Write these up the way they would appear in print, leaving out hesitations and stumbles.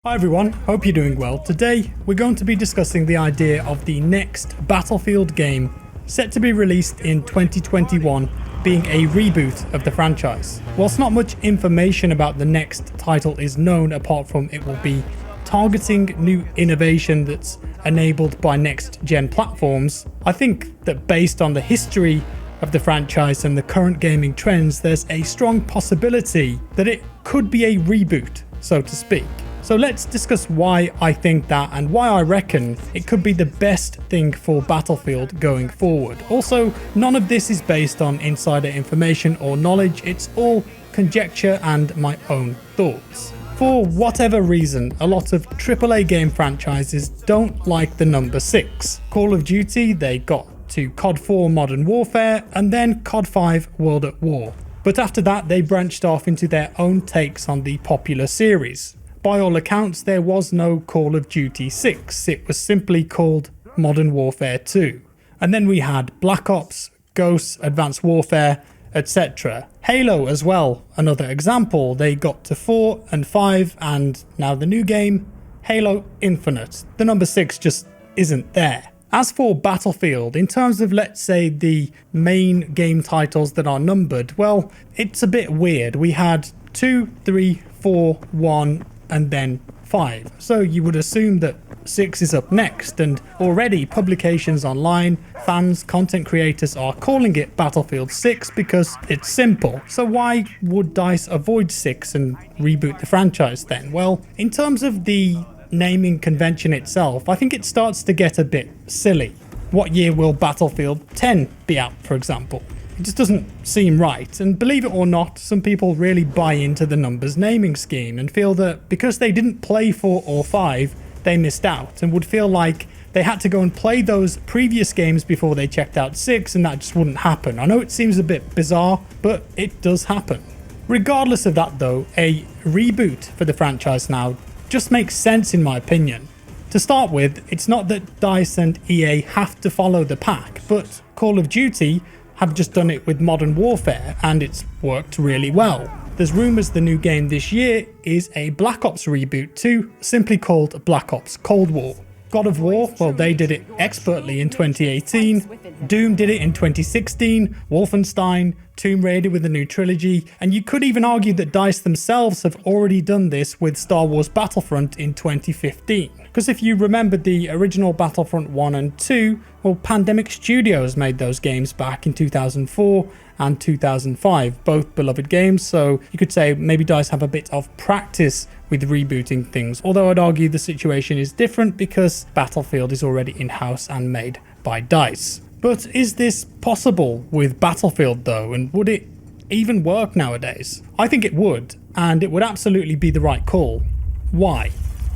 Hi everyone, hope you're doing well. Today we're going to be discussing the idea of the next Battlefield game set to be released in 2021 being a reboot of the franchise. Whilst not much information about the next title is known apart from it will be targeting new innovation that's enabled by next gen platforms, I think that based on the history of the franchise and the current gaming trends, there's a strong possibility that it could be a reboot, so to speak. So let's discuss why I think that and why I reckon it could be the best thing for Battlefield going forward. Also, none of this is based on insider information or knowledge, it's all conjecture and my own thoughts. For whatever reason, a lot of AAA game franchises don't like the number 6. Call of Duty, they got to COD 4 Modern Warfare and then COD 5 World at War. But after that, they branched off into their own takes on the popular series. By all accounts, there was no Call of Duty 6, it was simply called Modern Warfare 2. And then we had Black Ops, Ghosts, Advanced Warfare, etc. Halo as well, another example, they got to 4 and 5 and now the new game, Halo Infinite. The number 6 just isn't there. As for Battlefield, in terms of let's say the main game titles that are numbered, well, it's a bit weird. We had 2, 3, 4, 1, and then 5. So you would assume that 6 is up next, and already publications online, fans, content creators are calling it Battlefield 6 because it's simple. So why would DICE avoid 6 and reboot the franchise then? Well, in terms of the naming convention itself, I think it starts to get a bit silly. What year will Battlefield 10 be out, for example? It just doesn't seem right, and believe it or not, some people really buy into the numbers naming scheme and feel that because they didn't play 4 or 5, they missed out, and would feel like they had to go and play those previous games before they checked out 6, and that just wouldn't happen. I know it seems a bit bizarre, but it does happen. Regardless of that though, a reboot for the franchise now just makes sense in my opinion. To start with, it's not that DICE and EA have to follow the pack, but Call of Duty have just done it with Modern Warfare and it's worked really well. There's rumours the new game this year is a Black Ops reboot too, simply called Black Ops Cold War. God of War, well, they did it expertly in 2018, Doom did it in 2016, Wolfenstein, Tomb Raider with a new trilogy, and you could even argue that DICE themselves have already done this with Star Wars Battlefront in 2015. Because if you remember the original Battlefront 1 and 2, well, Pandemic Studios made those games back in 2004 and 2005, both beloved games, so you could say maybe DICE have a bit of practice with rebooting things, although I'd argue the situation is different because Battlefield is already in-house and made by DICE. But is this possible with Battlefield though, and would it even work nowadays? I think it would, and it would absolutely be the right call. Why?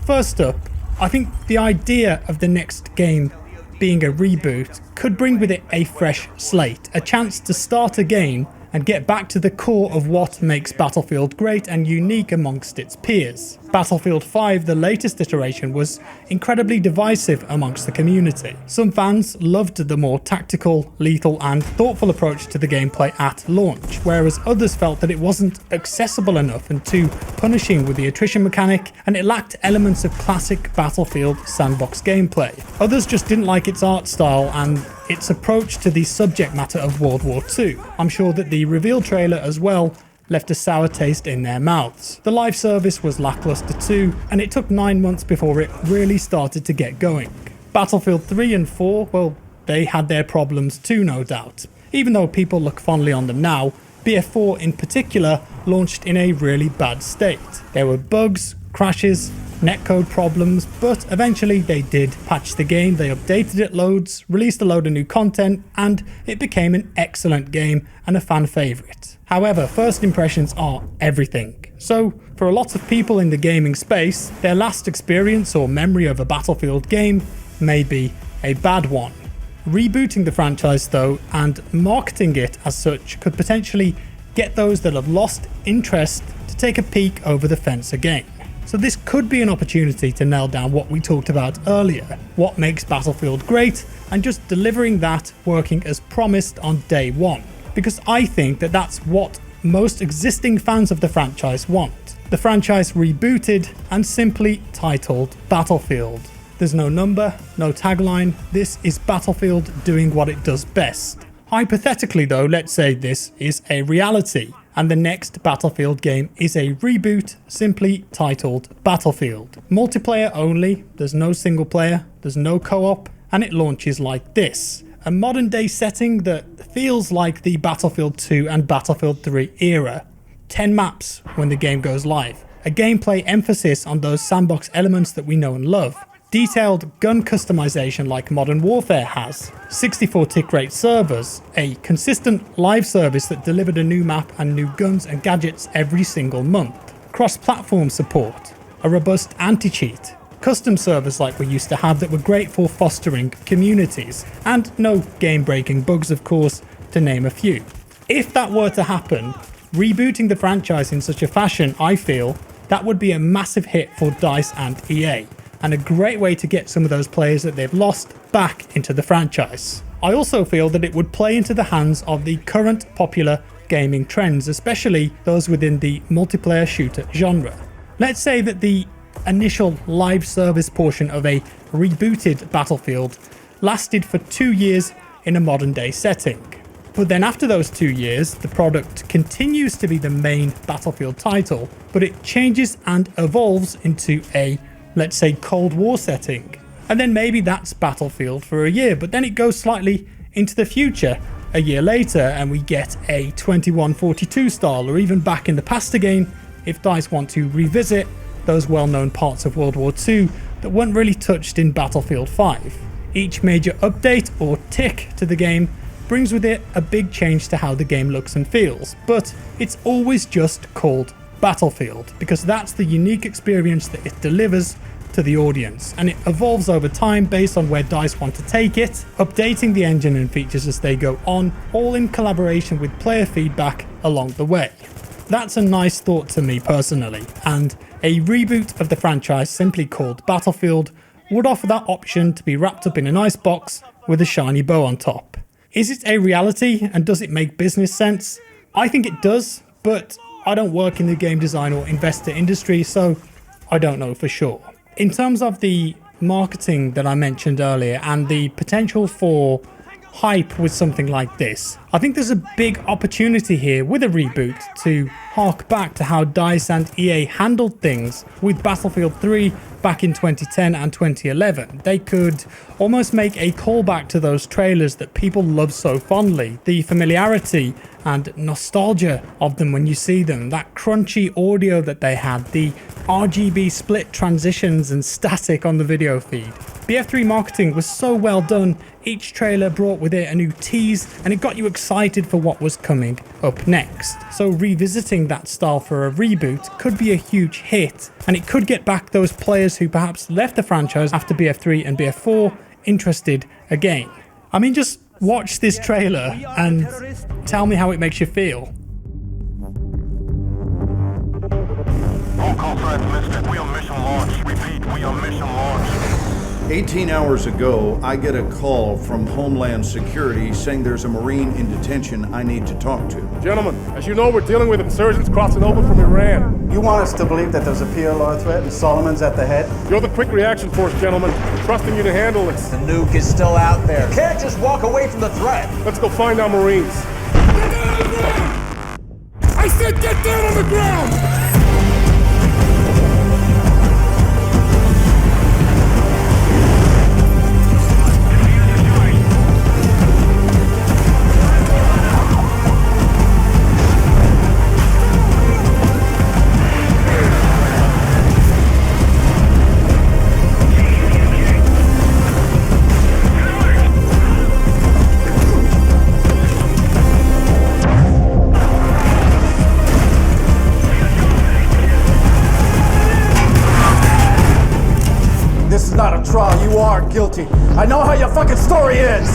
First up, I think the idea of the next game being a reboot could bring with it a fresh slate, a chance to start again and get back to the core of what makes Battlefield great and unique amongst its peers. Battlefield 5, the latest iteration, was incredibly divisive amongst the community. Some fans loved the more tactical, lethal and thoughtful approach to the gameplay at launch, whereas others felt that it wasn't accessible enough and too punishing with the attrition mechanic, and it lacked elements of classic Battlefield sandbox gameplay. Others just didn't like its art style and its approach to the subject matter of World War II. I'm sure that the reveal trailer as well left a sour taste in their mouths. The live service was lackluster too, and it took 9 months before it really started to get going. Battlefield 3 and 4, well, they had their problems too, no doubt. Even though people look fondly on them now, BF4 in particular launched in a really bad state. There were bugs, crashes, netcode problems, but eventually they did patch the game, they updated it loads, released a load of new content, and it became an excellent game and a fan favourite. However, first impressions are everything. So, for a lot of people in the gaming space, their last experience or memory of a Battlefield game may be a bad one. Rebooting the franchise though, and marketing it as such, could potentially get those that have lost interest to take a peek over the fence again. So this could be an opportunity to nail down what we talked about earlier, what makes Battlefield great, and just delivering that working as promised on day one. Because I think that that's what most existing fans of the franchise want. The franchise rebooted and simply titled Battlefield. There's no number, no tagline, this is Battlefield doing what it does best. Hypothetically though, let's say this is a reality, and the next Battlefield game is a reboot simply titled Battlefield. Multiplayer only, there's no single player, there's no co-op, and it launches like this. A modern day setting that feels like the Battlefield 2 and Battlefield 3 era. 10 maps when the game goes live. A gameplay emphasis on those sandbox elements that we know and love. Detailed gun customization like Modern Warfare has, 64 tick rate servers, a consistent live service that delivered a new map and new guns and gadgets every single month, cross-platform support, a robust anti-cheat, custom servers like we used to have that were great for fostering communities, and no game-breaking bugs of course, to name a few. If that were to happen, rebooting the franchise in such a fashion, I feel, that would be a massive hit for DICE and EA. And a great way to get some of those players that they've lost back into the franchise. I also feel that it would play into the hands of the current popular gaming trends, especially those within the multiplayer shooter genre. Let's say that the initial live service portion of a rebooted Battlefield lasted for 2 years in a modern day setting. But then after those 2 years, the product continues to be the main Battlefield title, but it changes and evolves into a, let's say, Cold War setting. And then maybe that's Battlefield for a year, but then it goes slightly into the future a year later and we get a 2142 style, or even back in the past again if DICE want to revisit those well-known parts of World War II that weren't really touched in Battlefield 5. Each major update or tick to the game brings with it a big change to how the game looks and feels, but it's always just called Battlefield because that's the unique experience that it delivers to the audience, and it evolves over time based on where DICE want to take it, updating the engine and features as they go on, all in collaboration with player feedback along the way. That's a nice thought to me personally, and a reboot of the franchise simply called Battlefield would offer that option to be wrapped up in a nice box with a shiny bow on top. Is it a reality and does it make business sense? I think it does, but I don't work in the game design or investor industry, so I don't know for sure. In terms of the marketing that I mentioned earlier and the potential for hype with something like this, I think there's a big opportunity here with a reboot to hark back to how DICE and EA handled things with Battlefield 3 back in 2010 and 2011. They could almost make a callback to those trailers that people love so fondly, the familiarity and nostalgia of them when you see them, that crunchy audio that they had, the RGB split transitions and static on the video feed. BF3 marketing was so well done, each trailer brought with it a new tease and it got you excited for what was coming up next. So revisiting that style for a reboot could be a huge hit, and it could get back those players who perhaps left the franchise after BF3 and BF4 interested again. I mean, just watch this trailer and tell me how it makes you feel. All call signs listed. We on mission launch. Repeat, we on mission launch. 18 hours ago, I get a call from Homeland Security saying there's a Marine in detention I need to talk to. Gentlemen, as you know, we're dealing with insurgents crossing over from Iran. You want us to believe that there's a PLR threat and Solomon's at the head? You're the quick reaction force, gentlemen. We're trusting you to handle this. The nuke is still out there. You can't just walk away from the threat. Let's go find our Marines. I said get down on the ground! This is not a trial. You are guilty. I know how your fucking story ends.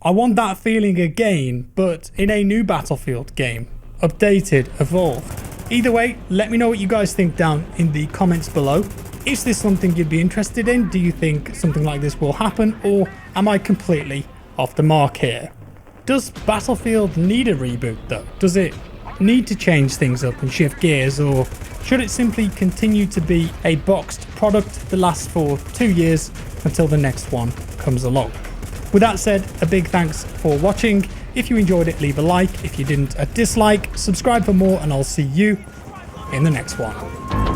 I want that feeling again, but in a new Battlefield game. Updated, evolved. Either way, let me know what you guys think down in the comments below. Is this something you'd be interested in? Do you think something like this will happen, or am I completely off the mark here? Does Battlefield need a reboot though? Does it need to change things up and shift gears, or should it simply continue to be a boxed product that lasts for 2 years until the next one comes along? With that said, a big thanks for watching. If you enjoyed it, leave a like. If you didn't, a dislike. Subscribe for more, and I'll see you in the next one.